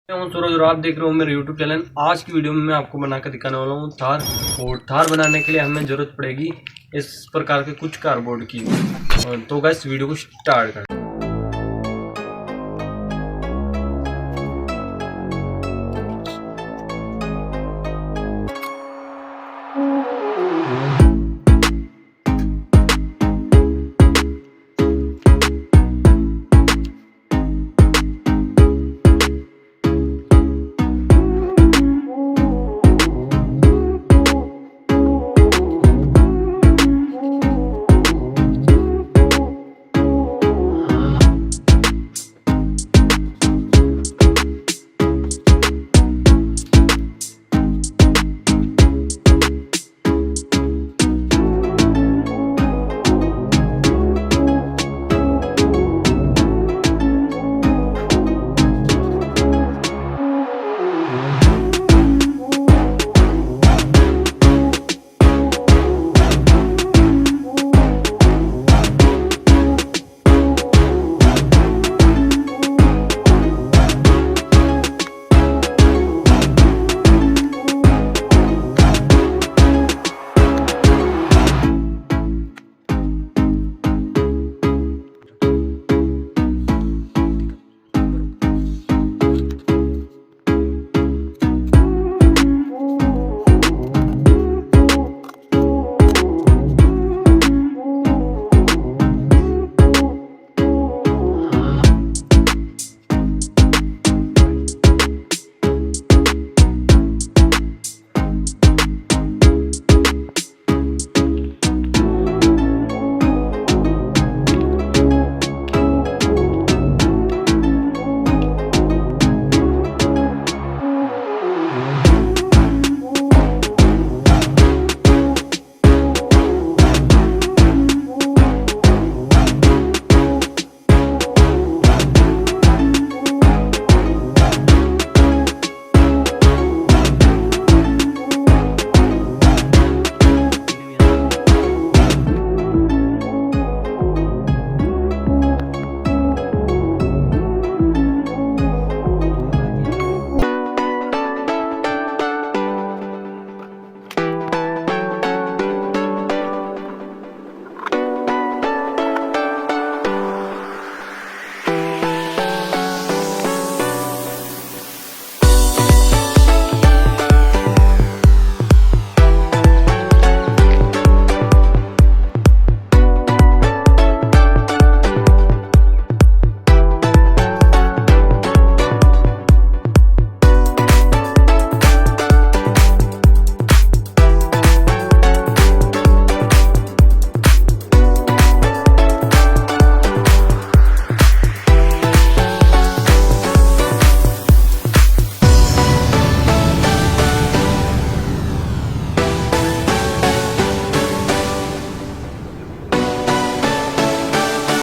मैं सूरज और आप देख रहे हो मेरे YouTube चैनल। आज की वीडियो में मैं आपको बनाकर दिखाने वाला हूँ थार। और थार बनाने के लिए हमें ज़रूरत पड़ेगी इस प्रकार के कुछ कार्डबोर्ड की। तो गाइस वीडियो को स्टार्ट करें।